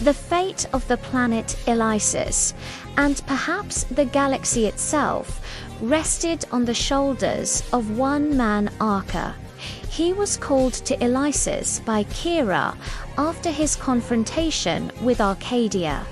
The fate of the planet Eliss, and perhaps the galaxy itself, rested on the shoulders of one man, Arca. He was called to Eliss by Kira after his confrontation with Arcadia.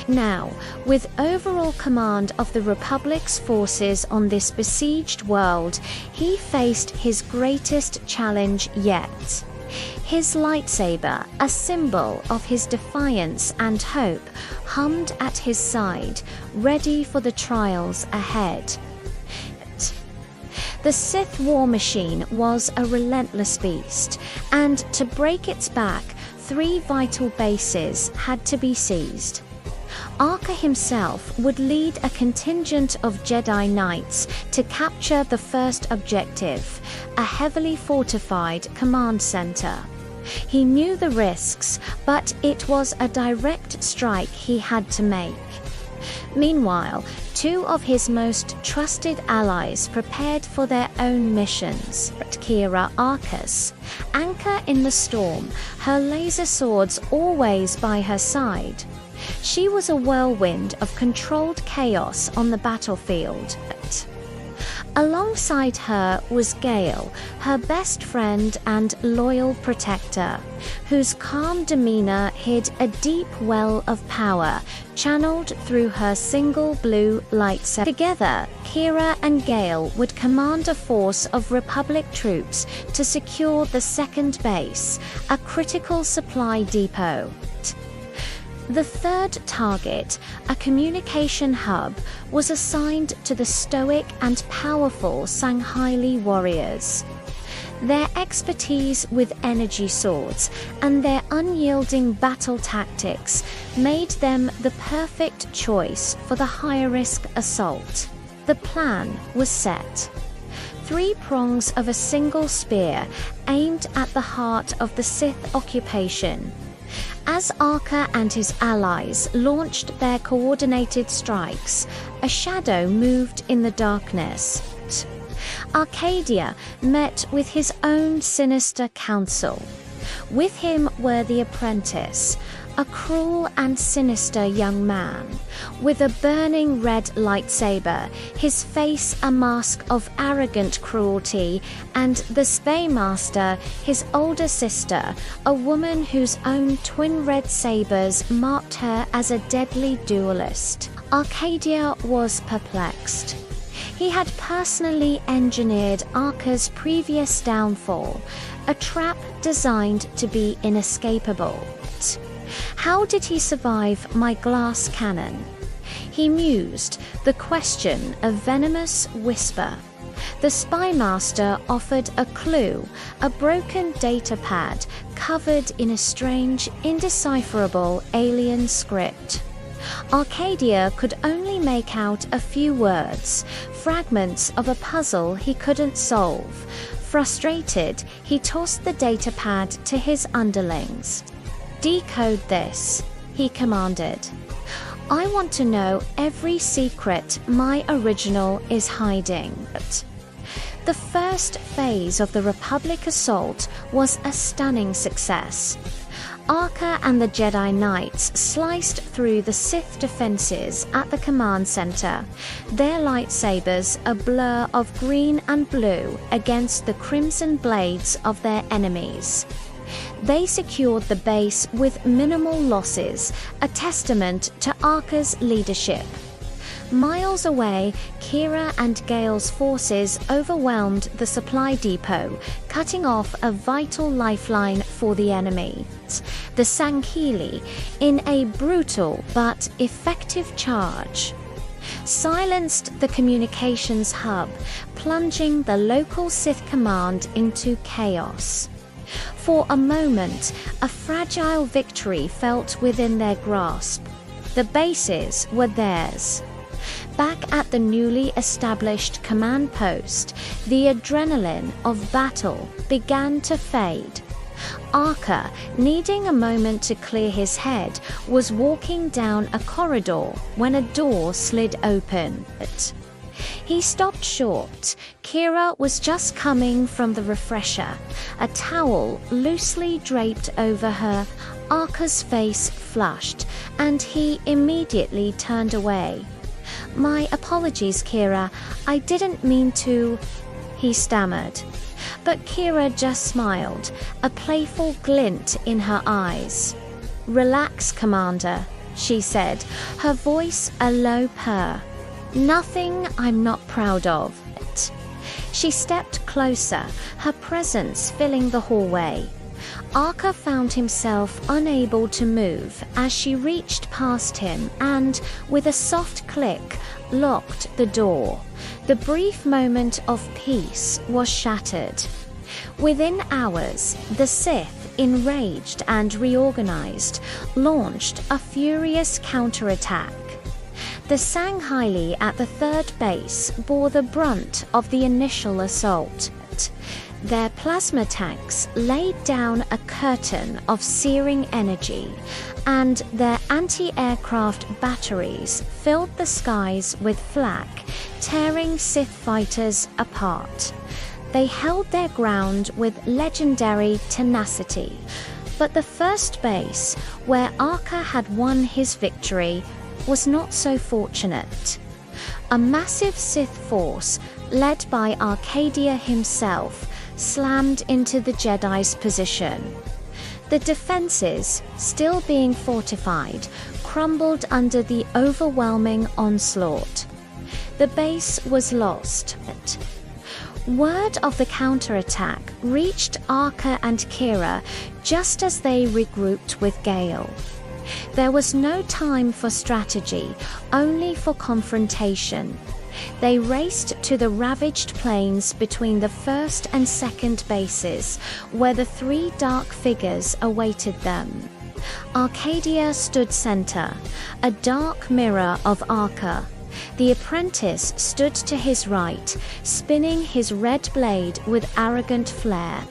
Now, with overall command of the Republic's forces on this besieged world, he faced his greatest challenge yet. His lightsaber, a symbol of his defiance and hope, hummed at his side, ready for the trials ahead. The Sith war machine was a relentless beast, and to break its back, 3 vital bases had to be seized. Arca himself would lead a contingent of Jedi Knights to capture the first objective, a heavily fortified command center. He knew the risks, but it was a direct strike he had to make. Meanwhile, 2 of his most trusted allies prepared for their own missions. Kira Arcus, anchor in the storm, her laser swords always by her side. She was a whirlwind of controlled chaos on the battlefield. Alongside her was Gale, her best friend and loyal protector, whose calm demeanor hid a deep well of power channeled through her single blue lightsaber. Together, Kira and Gale would command a force of Republic troops to secure the second base, a critical supply depot. The third target, a communication hub, was assigned to the stoic and powerful Sangheili warriors. Their expertise with energy swords and their unyielding battle tactics made them the perfect choice for the high-risk assault. The plan was set. 3 prongs of a single spear aimed at the heart of the Sith occupation. As Arca and his allies launched their coordinated strikes, a shadow moved in the darkness. Arcadia met with his own sinister counsel. With him were the apprentice, a cruel and sinister young man, with a burning red lightsaber, his face a mask of arrogant cruelty, and the Spaymaster, his older sister, a woman whose own twin red sabers marked her as a deadly duelist. Arcadia was perplexed. He had personally engineered Arca's previous downfall, a trap designed to be inescapable. How did he survive my glass cannon? He mused, the question a venomous whisper. The Spymaster offered a clue, a broken data pad covered in a strange, indecipherable alien script. Arcadia could only make out a few words, fragments of a puzzle he couldn't solve. Frustrated, he tossed the data pad to his underlings. "Decode this," he commanded. "I want to know every secret my original is hiding." The first phase of the Republic assault was a stunning success. Arca and the Jedi Knights sliced through the Sith defenses at the command center, their lightsabers a blur of green and blue against the crimson blades of their enemies. They secured the base with minimal losses, a testament to Arca's leadership. Miles away, Kira and Gale's forces overwhelmed the supply depot, cutting off a vital lifeline for the enemy. The Sangheili, in a brutal but effective charge, silenced the communications hub, plunging the local Sith command into chaos. For a moment, a fragile victory felt within their grasp. The bases were theirs. Back at the newly established command post, the adrenaline of battle began to fade. Arca, needing a moment to clear his head, was walking down a corridor when a door slid open. He stopped short. Kira was just coming from the refresher, a towel loosely draped over her Arka's face flushed, and he immediately turned away. "My apologies, Kira. I didn't mean to," he stammered. But Kira just smiled, a playful glint in her eyes. "Relax, Commander," she said, her voice a low purr. "Nothing I'm not proud of." She stepped closer, her presence filling the hallway. Arka found himself unable to move as she reached past him and, with a soft click, locked the door. The brief moment of peace was shattered. Within hours, the Sith, enraged and reorganized, launched a furious counterattack. The Sangheili at the third base bore the brunt of the initial assault. Their plasma tanks laid down a curtain of searing energy, and their anti-aircraft batteries filled the skies with flak, tearing Sith fighters apart. They held their ground with legendary tenacity, but the first base, where Arka had won his victory, was not so fortunate. A massive Sith force, led by Arcadia himself, slammed into the Jedi's position. The defenses, still being fortified, crumbled under the overwhelming onslaught. The base was lost. Word of the counterattack reached Arka and Kira just as they regrouped with Gale. There was no time for strategy, only for confrontation. They raced to the ravaged plains between the first and second bases, where the three dark figures awaited them. Arcadia stood center, a dark mirror of Arka. The apprentice stood to his right, spinning his red blade with arrogant flair.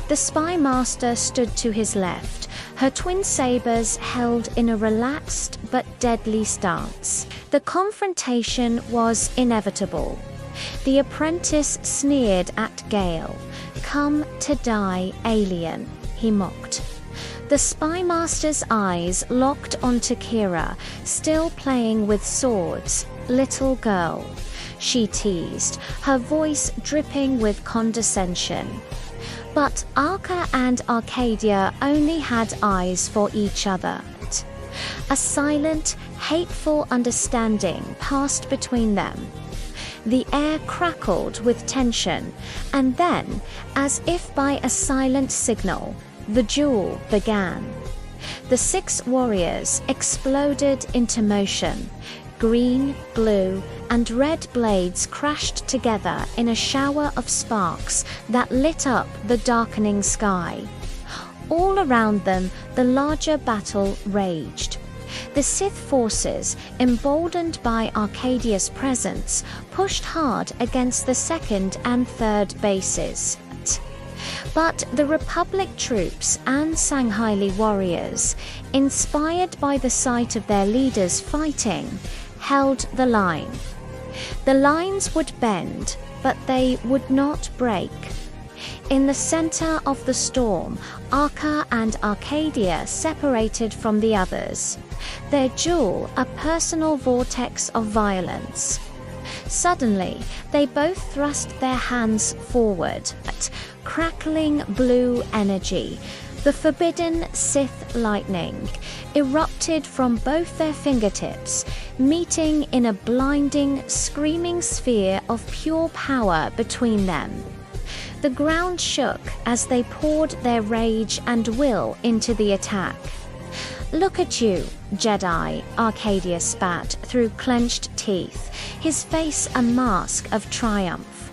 The spy master stood to his left, her twin sabers held in a relaxed but deadly stance. The confrontation was inevitable. The apprentice sneered at Gale. "Come to die, alien," he mocked. The spy master's eyes locked onto Kira, still playing with swords. "Little girl," she teased, her voice dripping with condescension. But Arka and Arcadia only had eyes for each other. A silent, hateful understanding passed between them. The air crackled with tension, and then, as if by a silent signal, the duel began. The 6 warriors exploded into motion. Green, blue, and red blades crashed together in a shower of sparks that lit up the darkening sky. All around them, the larger battle raged. The Sith forces, emboldened by Arcadia's presence, pushed hard against the second and third bases. But the Republic troops and Sangheili warriors, inspired by the sight of their leaders fighting, held the line. The lines would bend, but they would not break. In the center of the storm, Arka and Arcadia separated from the others, their duel a personal vortex of violence. Suddenly, they both thrust their hands forward. Crackling blue energy, the forbidden Sith lightning, erupted from both their fingertips, meeting in a blinding, screaming sphere of pure power between them. The ground shook as they poured their rage and will into the attack. "Look at you, Jedi," Arcadia spat through clenched teeth, his face a mask of triumph.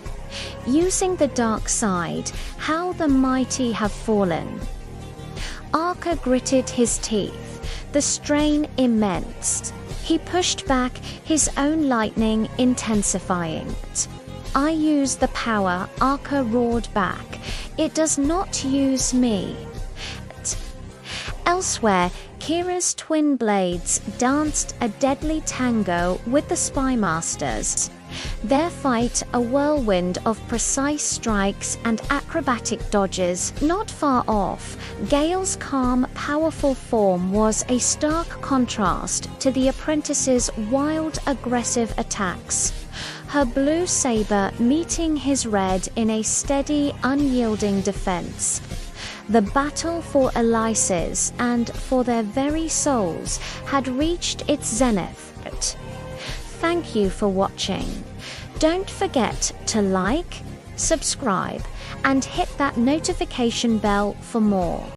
"Using the dark side, how the mighty have fallen." Arka gritted his teeth, the strain immense. He pushed back, his own lightning intensifying. "I use the power," Arka roared back. "It does not use me." Elsewhere, Kira's twin blades danced a deadly tango with the spy masters. Their fight a whirlwind of precise strikes and acrobatic dodges. Not far off, Gale's calm, powerful form was a stark contrast to the apprentice's wild, aggressive attacks. Her blue saber meeting his red in a steady, unyielding defense. The battle for Eliss's and for their very souls had reached its zenith. Thank you for watching. Don't forget to like, subscribe, and hit that notification bell for more.